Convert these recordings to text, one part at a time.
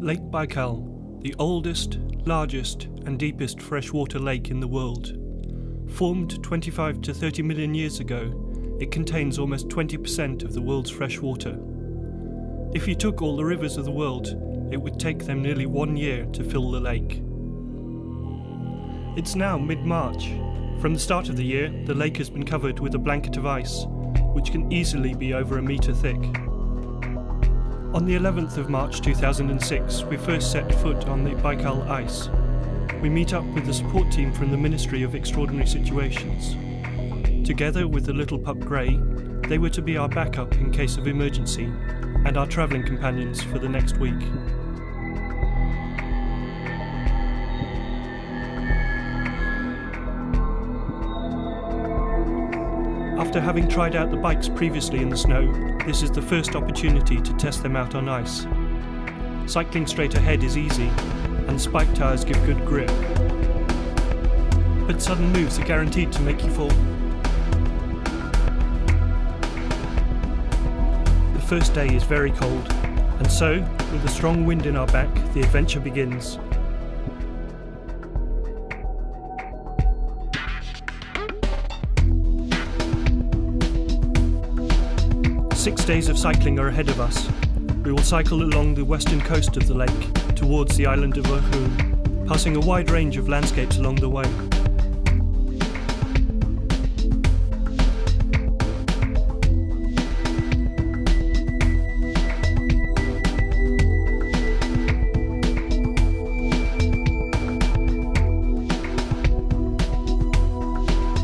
Lake Baikal, the oldest, largest and deepest freshwater lake in the world. Formed 25 to 30 million years ago, it contains almost 20% of the world's fresh water. If you took all the rivers of the world, it would take them nearly 1 year to fill the lake. It's now mid-March. From the start of the year, the lake has been covered with a blanket of ice, which can easily be over 1 meter thick. On the 11th of March 2006, we first set foot on the Baikal ice. We meet up with the support team from the Ministry of Extraordinary Situations. Together with the little pup Grey, they were to be our backup in case of emergency and our travelling companions for the next week. After having tried out the bikes previously in the snow, this is the first opportunity to test them out on ice. Cycling straight ahead is easy, and spike tyres give good grip. But sudden moves are guaranteed to make you fall. The first day is very cold, and so, with a strong wind in our back, the adventure begins. Six days of cycling are ahead of us. We will cycle along the western coast of the lake, towards the island of Beautifull, passing a wide range of landscapes along the way.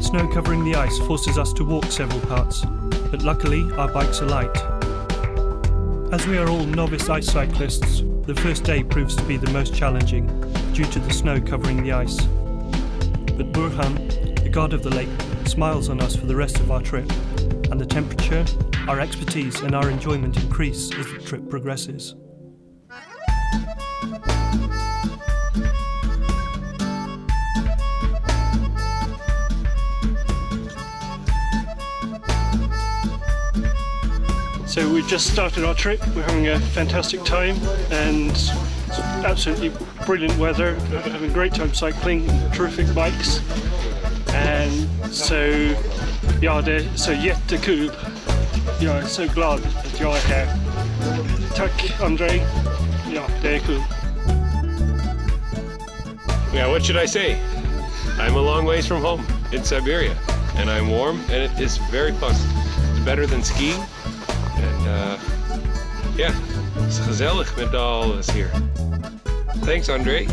Snow covering the ice forces us to walk several parts, but luckily our bikes are light. As we are all novice ice cyclists, the first day proves to be the most challenging, due to the snow covering the ice. But Burhan, the god of the lake, smiles on us for the rest of our trip, and the temperature, our expertise and our enjoyment increase as the trip progresses. So we've just started our trip, we're having a fantastic time and absolutely brilliant weather, we're having a great time cycling, terrific bikes, and so ja, det är så jättekul. Jag är så glad att jag är här. Tack André, ja det är kul. Yeah, what should I say? I'm a long ways from home in Siberia and I'm warm and it is very fun. It's better than skiing. And yeah, it's gezellig met alles hier. Thanks, André.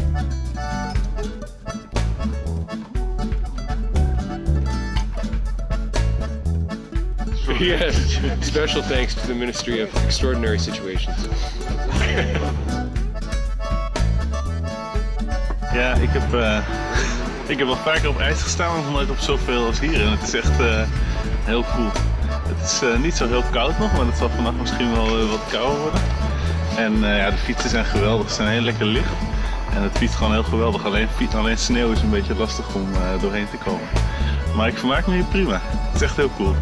Yes, special thanks to the Ministry of Extraordinary Situations. Ja, ik heb wel vaker op ijs gestaan, maar nog nooit op zoveel als hier. En het is echt heel cool. Het is niet zo heel koud nog, maar het zal vannacht misschien wel wat kouder worden. En ja, de fietsen zijn geweldig, ze zijn heel lekker licht. En het fietst gewoon heel geweldig, alleen sneeuw is een beetje lastig om doorheen te komen. Maar ik vermaak me hier prima, het is echt heel cool.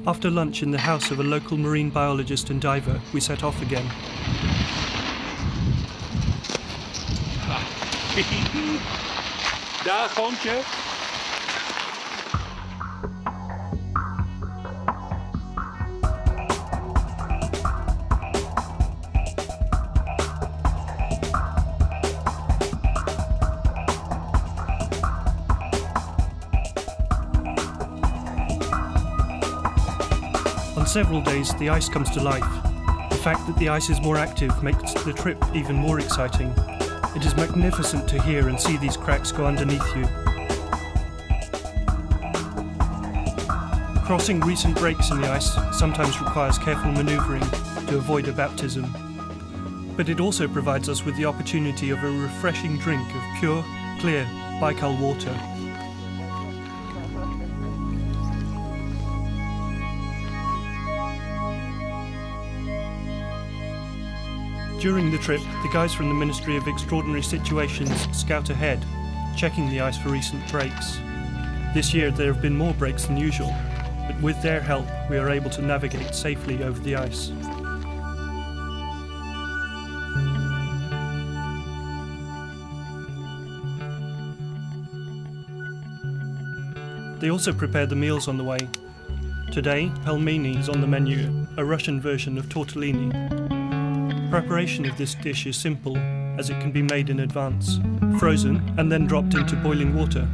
After lunch in the house of a local marine biologist and diver, we set off again. Daar, Goontje. On several days, the ice comes to life. The fact that the ice is more active makes the trip even more exciting. It is magnificent to hear and see these cracks go underneath you. Crossing recent breaks in the ice sometimes requires careful manoeuvring to avoid a baptism. But it also provides us with the opportunity of a refreshing drink of pure, clear, Baikal water. During the trip, the guys from the Ministry of Extraordinary Situations scout ahead, checking the ice for recent breaks. This year there have been more breaks than usual, but with their help we are able to navigate safely over the ice. They also prepare the meals on the way. Today, pelmeni is on the menu, a Russian version of tortellini. Preparation of this dish is simple, as it can be made in advance, frozen and then dropped into boiling water.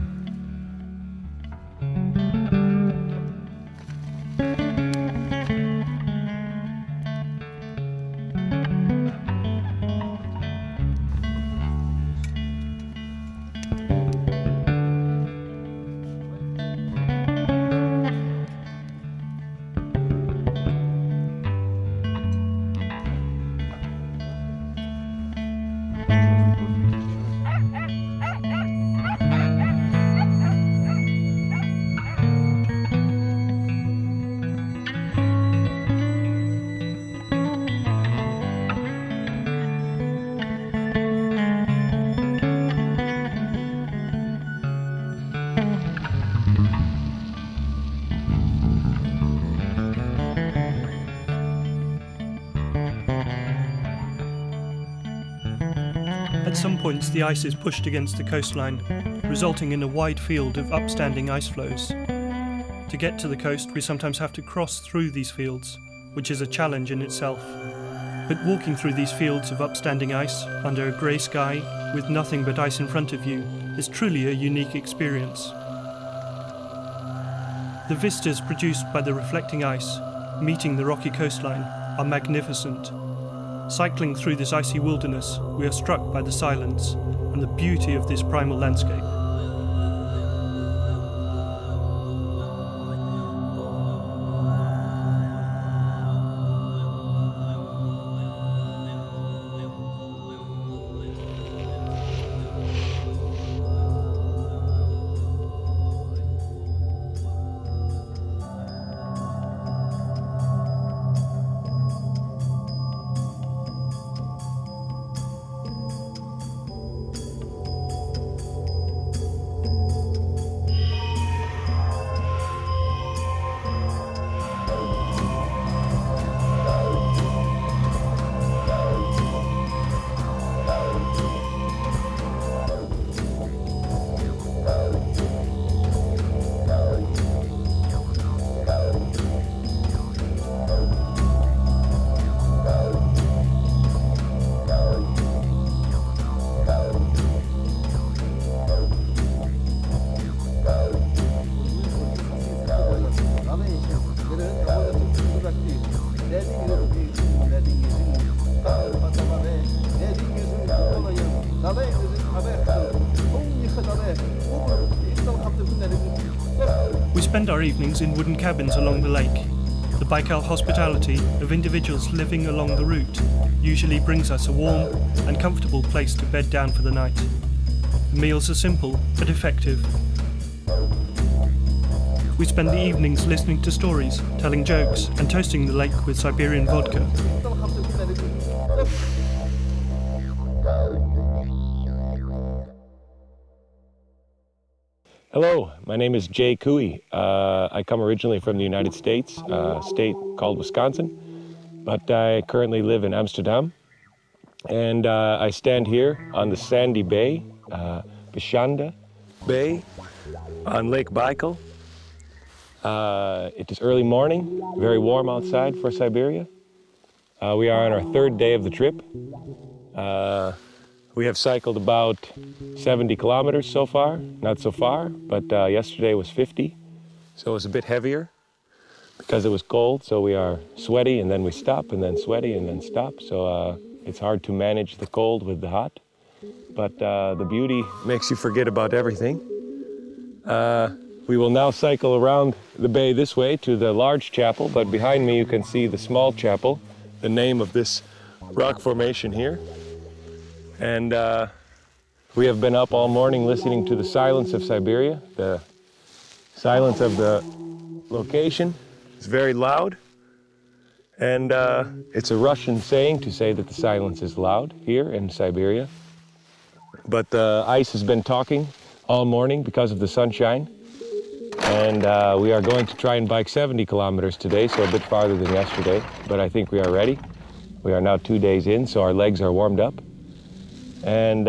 At some points the ice is pushed against the coastline, resulting in a wide field of upstanding ice floes. To get to the coast we sometimes have to cross through these fields, which is a challenge in itself. But walking through these fields of upstanding ice, under a grey sky, with nothing but ice in front of you, is truly a unique experience. The vistas produced by the reflecting ice, meeting the rocky coastline, are magnificent. Cycling through this icy wilderness, we are struck by the silence and the beauty of this primal landscape. We spend our evenings in wooden cabins along the lake. The Baikal hospitality of individuals living along the route usually brings us a warm and comfortable place to bed down for the night. The meals are simple but effective. We spend the evenings listening to stories, telling jokes and toasting the lake with Siberian vodka. Hello, my name is Jay Cooey. I come originally from the United States, a state called Wisconsin, but I currently live in Amsterdam. And I stand here on the sandy bay, Bishanda Bay, on Lake Baikal. It is early morning, very warm outside for Siberia. We are on our third day of the trip. We have cycled about 70 kilometers so far, not so far, but yesterday was 50, so it was a bit heavier because it was cold, so we are sweaty and then we stop and then sweaty and then stop, so it's hard to manage the cold with the hot, but the beauty makes you forget about everything. We will now cycle around the bay this way to the large chapel, but behind me you can see the small chapel, the name of this rock formation here. And We have been up all morning listening to the silence of Siberia, the silence of the location. It's very loud, and it's a Russian saying to say that the silence is loud here in Siberia. But the ice has been talking all morning because of the sunshine, and we are going to try and bike 70 kilometers today, so a bit farther than yesterday, but I think we are ready. We are now 2 days in, so our legs are warmed up. And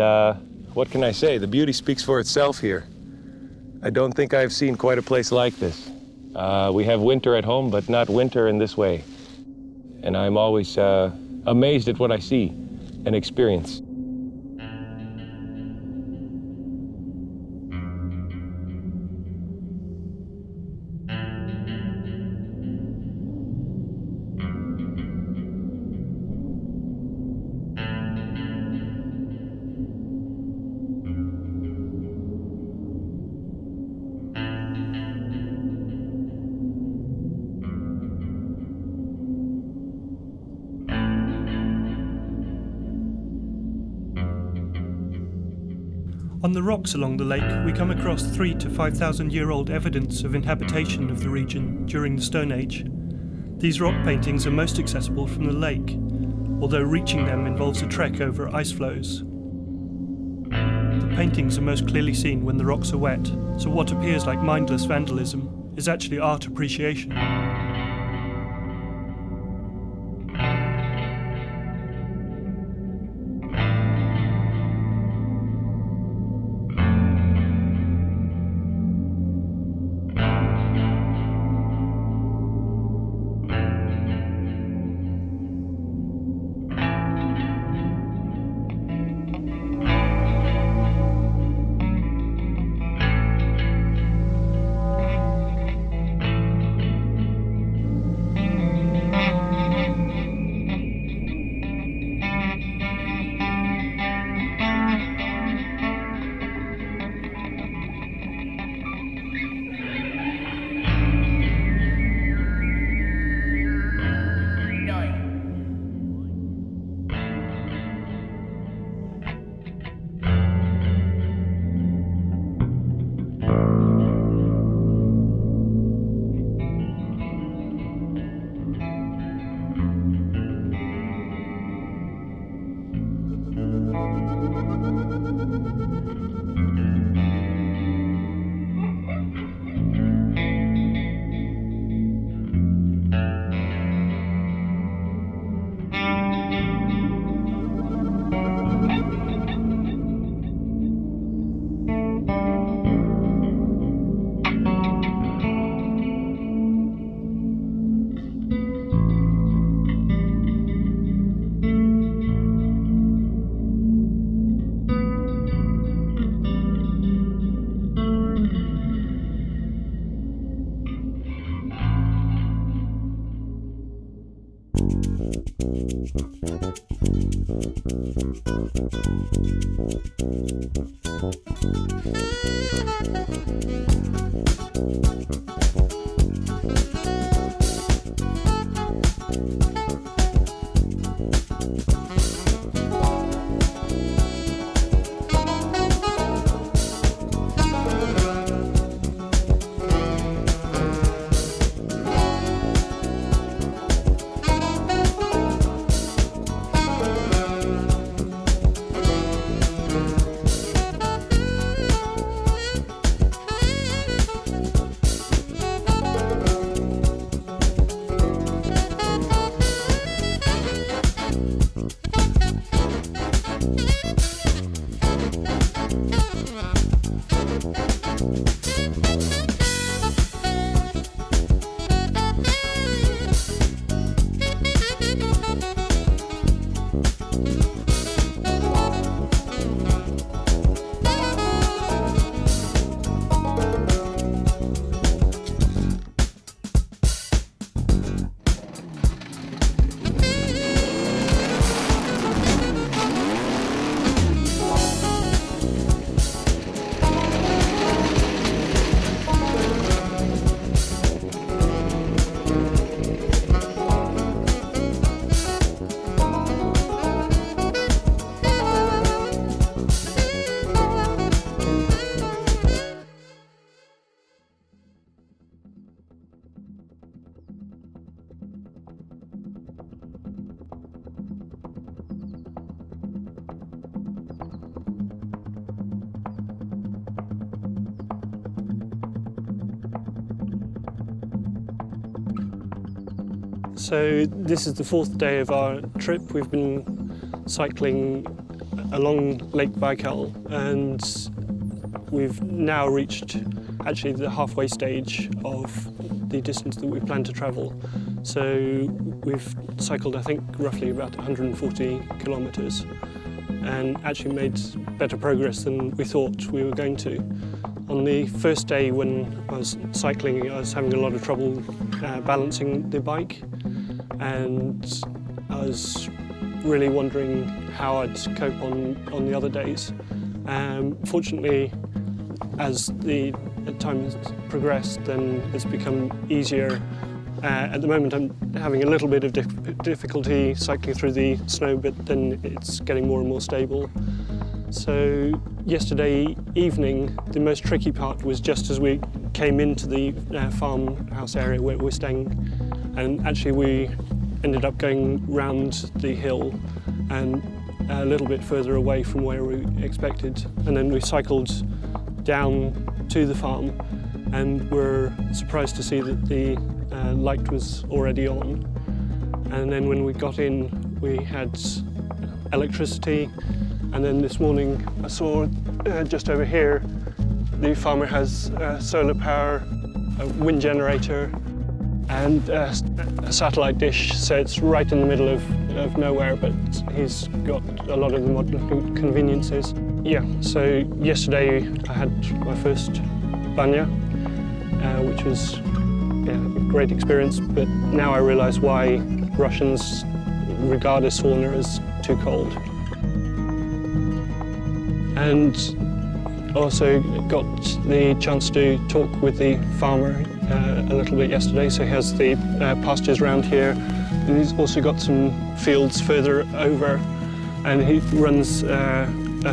what can I say? The beauty speaks for itself here. I don't think I've seen quite a place like this. We have winter at home, but not winter in this way. And I'm always amazed at what I see and experience. On the rocks along the lake, we come across 3,000 to 5,000 year old evidence of inhabitation of the region during the Stone Age. These rock paintings are most accessible from the lake, although reaching them involves a trek over ice floes. The paintings are most clearly seen when the rocks are wet, so what appears like mindless vandalism is actually art appreciation. So this is the 4th day of our trip. We've been cycling along Lake Baikal, and we've now reached actually the halfway stage of the distance that we plan to travel. So we've cycled, I think, roughly about 140 kilometres and actually made better progress than we thought we were going to. On the first day when I was cycling, I was having a lot of trouble balancing the bike, and I was really wondering how I'd cope on the other days. Fortunately, as the time has progressed, then it's become easier. At the moment I'm having a little bit of difficulty cycling through the snow, but then it's getting more and more stable. So yesterday evening, the most tricky part was just as we came into the farmhouse area where we're staying, and actually we ended up going round the hill and a little bit further away from where we expected, and then we cycled down to the farm and were surprised to see that the light was already on. And then when we got in, we had electricity, and then this morning I saw just over here the farmer has solar power, a wind generator and a satellite dish, so it's right in the middle of nowhere, but he's got a lot of the modern conveniences. Yeah, so yesterday I had my first banya, which was a great experience, but now I realise why Russians regard a sauna as too cold. And also got the chance to talk with the farmer a little bit yesterday. So he has the pastures around here, and he's also got some fields further over, and he runs a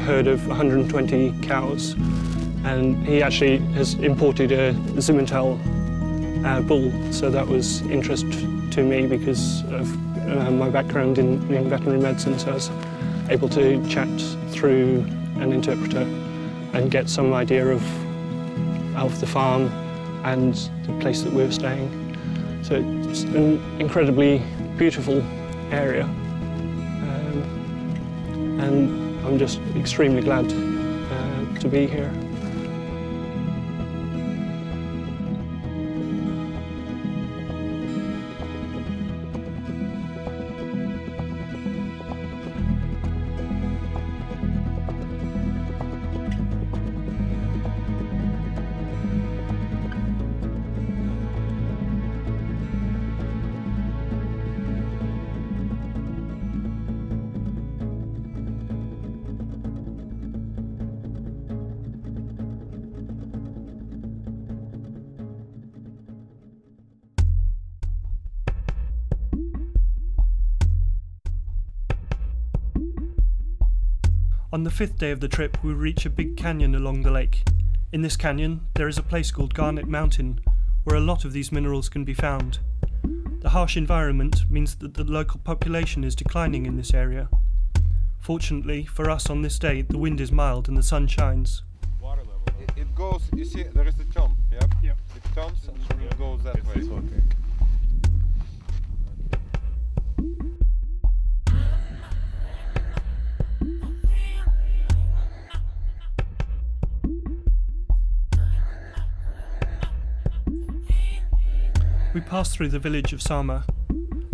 herd of 120 cows, and he actually has imported a Simmental bull, so that was interest to me because of my background in veterinary medicine, so I was able to chat through an interpreter and get some idea of the farm and the place that we were staying. So it's an incredibly beautiful area, and I'm just extremely glad to be here. On the 5th day of the trip, we reach a big canyon along the lake. In this canyon, there is a place called Garnet Mountain, where a lot of these minerals can be found. The harsh environment means that the local population is declining in this area. Fortunately, for us on this day, the wind is mild and the sun shines. Water level. It goes, you see, there is a jump, yeah? Yeah. It jumps and it goes that way. Okay. We pass through the village of Sama.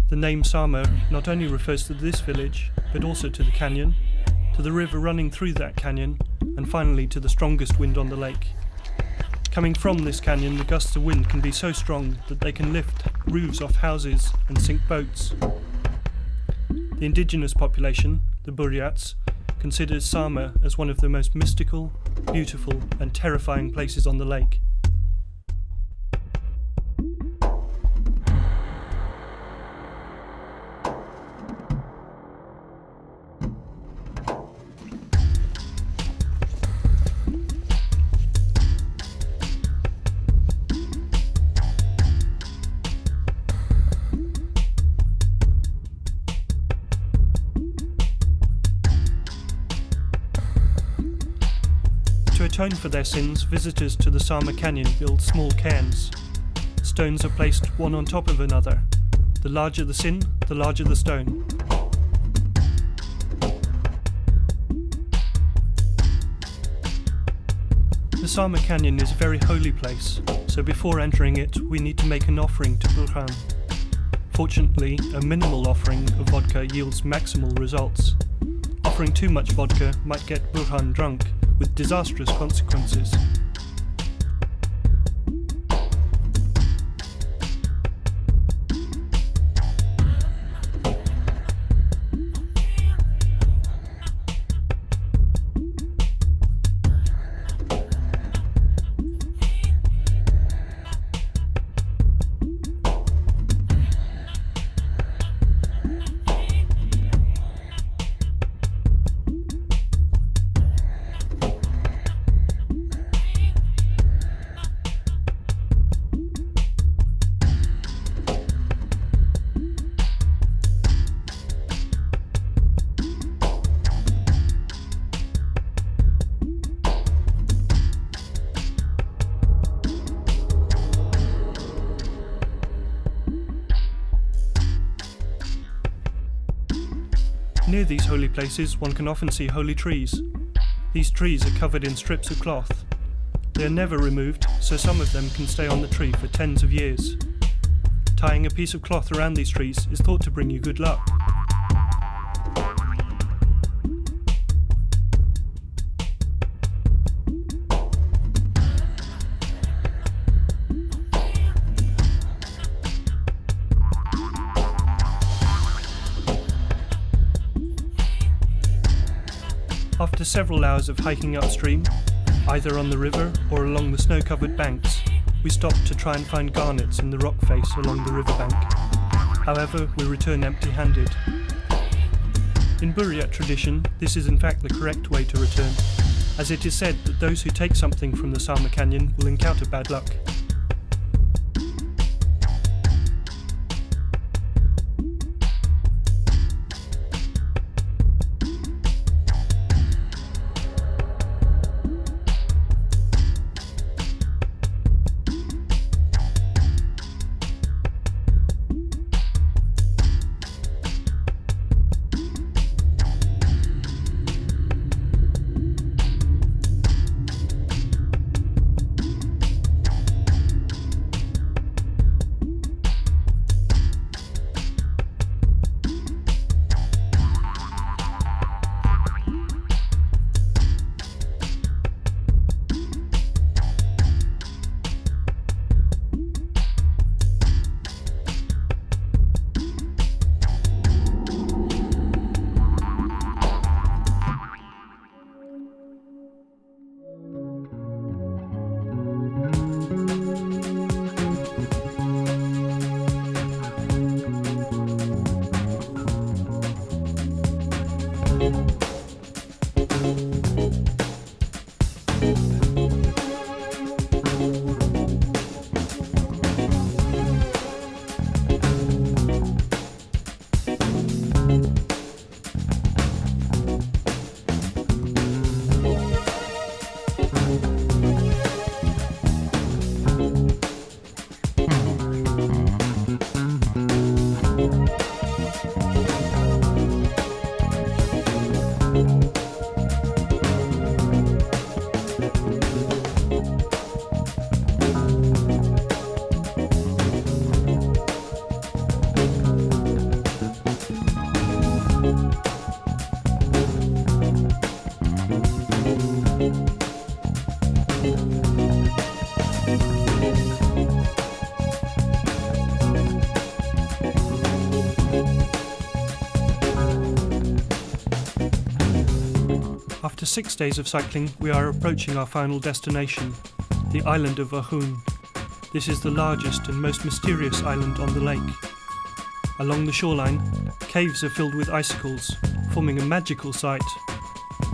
The name Sama not only refers to this village, but also to the canyon, to the river running through that canyon, and finally to the strongest wind on the lake. Coming from this canyon, the gusts of wind can be so strong that they can lift roofs off houses and sink boats. The indigenous population, the Buryats, considers Sama as one of the most mystical, beautiful and terrifying places on the lake. To atone for their sins, visitors to the Sama Canyon build small cairns. Stones are placed one on top of another. The larger the sin, the larger the stone. The Sama Canyon is a very holy place, so before entering it we need to make an offering to Burhan. Fortunately, a minimal offering of vodka yields maximal results. Offering too much vodka might get Burhan drunk, with disastrous consequences. Near these holy places one can often see holy trees. These trees are covered in strips of cloth. They are never removed, so some of them can stay on the tree for tens of years. Tying a piece of cloth around these trees is thought to bring you good luck. After several hours of hiking upstream, either on the river or along the snow-covered banks, we stop to try and find garnets in the rock face along the riverbank. However, we return empty-handed. In Buryat tradition, this is in fact the correct way to return, as it is said that those who take something from the Sama Canyon will encounter bad luck. After 6 days of cycling, we are approaching our final destination, the island of Ahun. This is the largest and most mysterious island on the lake. Along the shoreline, caves are filled with icicles, forming a magical sight.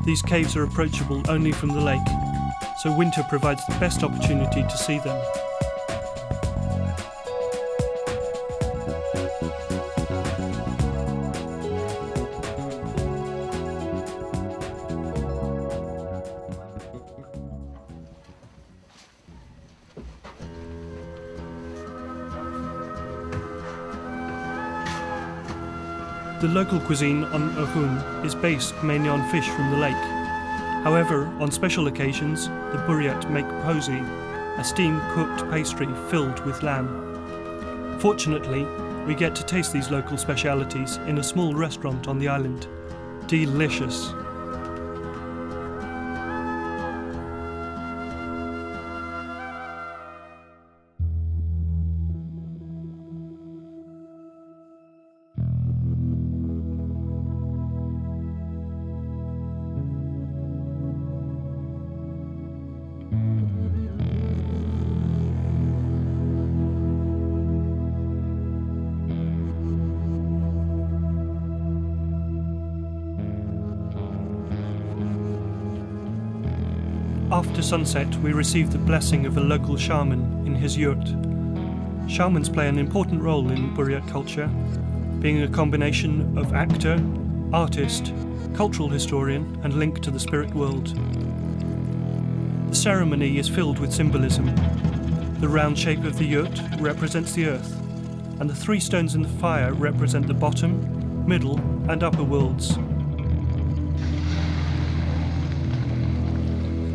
These caves are approachable only from the lake, so winter provides the best opportunity to see them. The local cuisine on Ohun is based mainly on fish from the lake. However, on special occasions, the Buryat make posi, a steam-cooked pastry filled with lamb. Fortunately, we get to taste these local specialities in a small restaurant on the island. Delicious! After sunset, we received the blessing of a local shaman in his yurt. Shamans play an important role in Buryat culture, being a combination of actor, artist, cultural historian, and link to the spirit world. The ceremony is filled with symbolism. The round shape of the yurt represents the earth, and the 3 stones in the fire represent the bottom, middle, and upper worlds.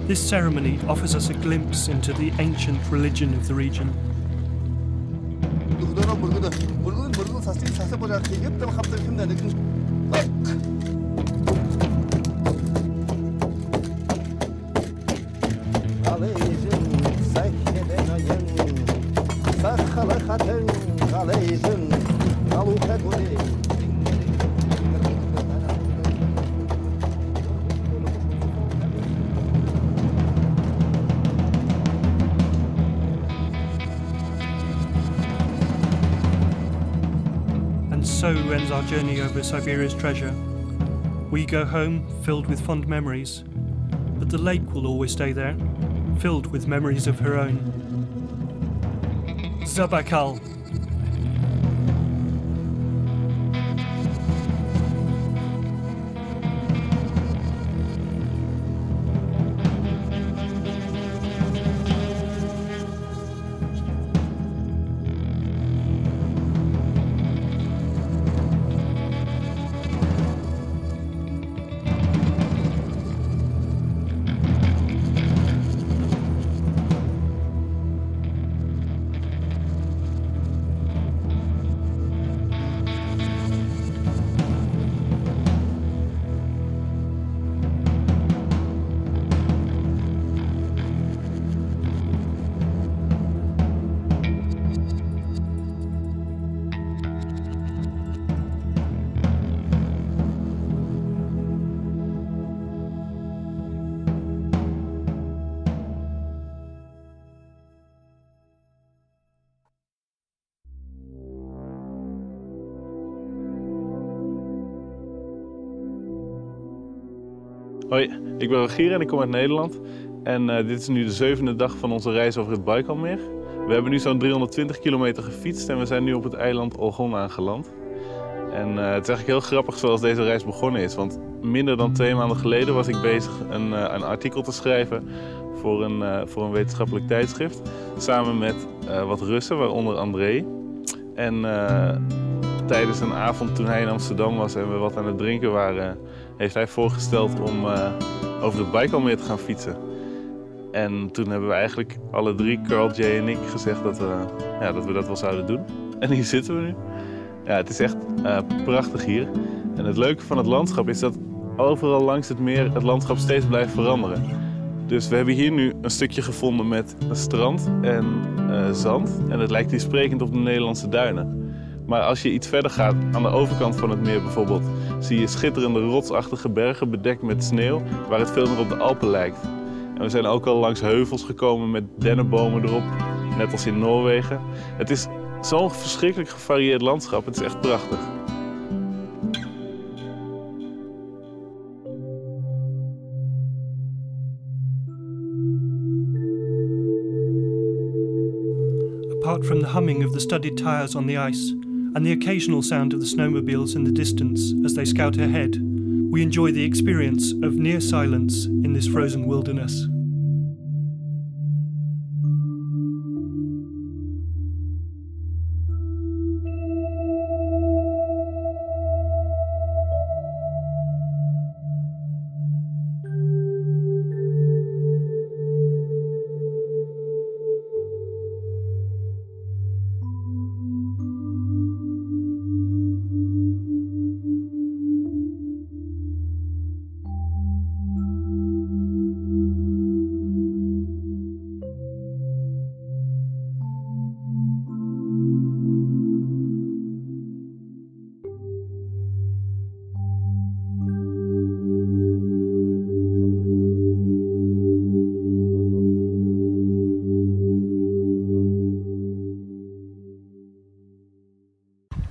This ceremony offers us a glimpse into the ancient religion of the region. So ends our journey over Siberia's treasure. We go home filled with fond memories, but the lake will always stay there, filled with memories of her own. Baikal. Hoi, ik ben Rogier en ik kom uit Nederland. En dit is nu de 7e dag van onze reis over het Baikalmeer. We hebben nu zo'n 320 kilometer gefietst en we zijn nu op het eiland Ohun aangeland. En het is eigenlijk heel grappig zoals deze reis begonnen is. Want minder dan 2 maanden geleden was ik bezig een artikel te schrijven voor een wetenschappelijk tijdschrift. Samen met wat Russen, waaronder André. En tijdens een avond toen hij in Amsterdam was en we wat aan het drinken waren, heeft hij voorgesteld om over het Baikalmeer te gaan fietsen. En toen hebben we eigenlijk alle 3, Carl, Jay en ik, gezegd dat we dat wel zouden doen. En hier zitten we nu. Ja, het is echt prachtig hier. En het leuke van het landschap is dat overal langs het meer het landschap steeds blijft veranderen. Dus we hebben hier nu een stukje gevonden met een strand en zand. En het lijkt hier sprekend op de Nederlandse duinen. Maar als je iets verder gaat, aan de overkant van het meer bijvoorbeeld, zie je schitterende rotsachtige bergen bedekt met sneeuw, waar het veel meer op de Alpen lijkt. En we zijn ook al langs heuvels gekomen met dennenbomen erop, net als in Noorwegen. Het is zo'n verschrikkelijk gevarieerd landschap, het is echt prachtig. Apart from the humming of the studded tires on the ice and the occasional sound of the snowmobiles in the distance as they scout ahead, we enjoy the experience of near silence in this frozen wilderness.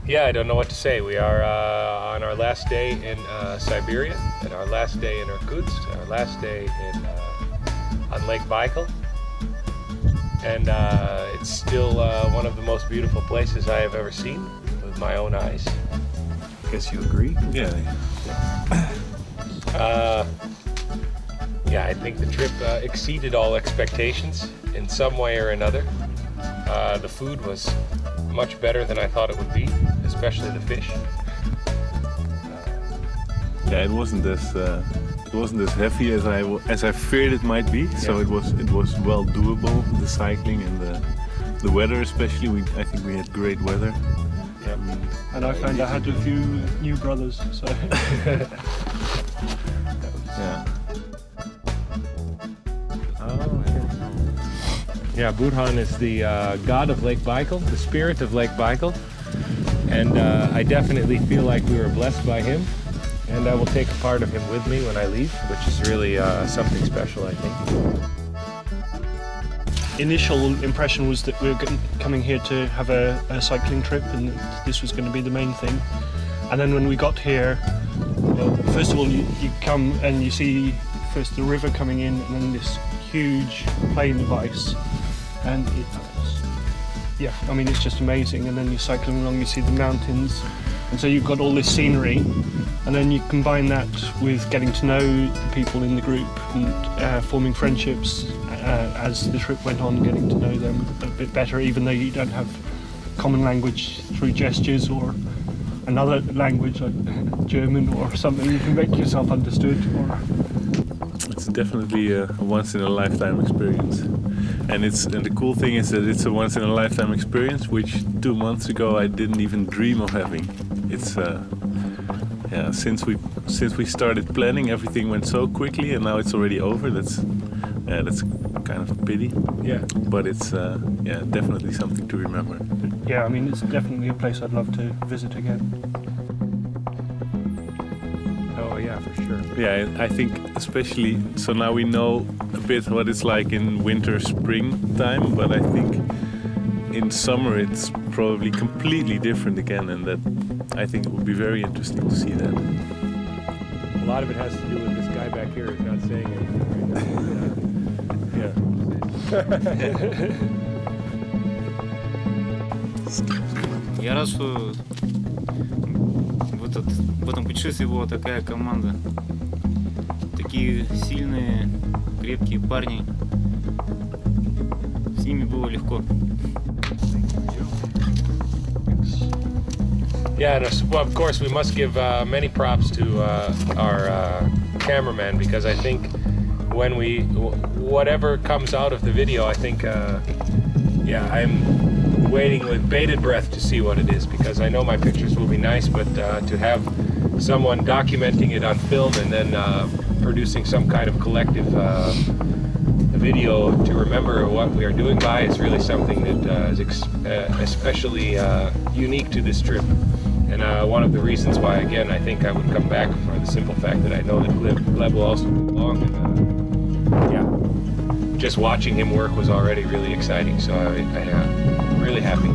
Yeah, I don't know what to say. We are on our last day in Siberia, and our last day in Irkutsk, our last day on Lake Baikal. And it's still one of the most beautiful places I have ever seen with my own eyes. Guess you agree? Yeah. Yeah, I think the trip exceeded all expectations in some way or another. The food was much better than I thought it would be, especially the fish. Yeah, it wasn't as heavy as I feared it might be. So it was well doable. The cycling and the weather, especially. I think we had great weather. Yeah, and I found I had a few new brothers. So yeah. Yeah, Burhan is the god of Lake Baikal, the spirit of Lake Baikal, and I definitely feel like we were blessed by him, and I will take a part of him with me when I leave, which is really something special, I think. Initial impression was that we were coming here to have a cycling trip, and this was going to be the main thing. And then when we got here, well, first of all, you come and you see first the river coming in, and then this huge plain of ice. And yeah, I mean, it's just amazing. And then you're cycling along, you see the mountains, and so you've got all this scenery, and then you combine that with getting to know the people in the group and forming friendships as the trip went on, getting to know them a bit better, even though you don't have common language through gestures or another language like German or something. You can make yourself understood. It's definitely a once-in-a-lifetime experience, and the cool thing is that it's a once-in-a-lifetime experience, which 2 months ago I didn't even dream of having. It's yeah, since we started planning, everything went so quickly, and now it's already over. That's kind of a pity. Yeah. But it's yeah, definitely something to remember. Yeah, I mean, it's definitely a place I'd love to visit again. Oh yeah, for sure. Yeah, I think especially, so now we know a bit what it's like in winter, spring time, but I think in summer it's probably completely different again, and that I think it would be very interesting to see that. A lot of it has to do with this guy back here who's not saying anything right now. Yeah. Я рад, что в этом путешествии была такая команда. Такие сильные, крепкие парни. С ними было легко. Yeah, and well, of course we must give many props to our cameraman, because I think when whatever comes out of the video, I think yeah, I'm waiting with bated breath to see what it is, because I know my pictures will be nice, but to have someone documenting it on film and then producing some kind of collective video to remember what we are doing by is really something that is especially unique to this trip. And one of the reasons why, again, I think I would come back for the simple fact that I know that Gleb will also be along. And, yeah, just watching him work was already really exciting, so I'm really happy.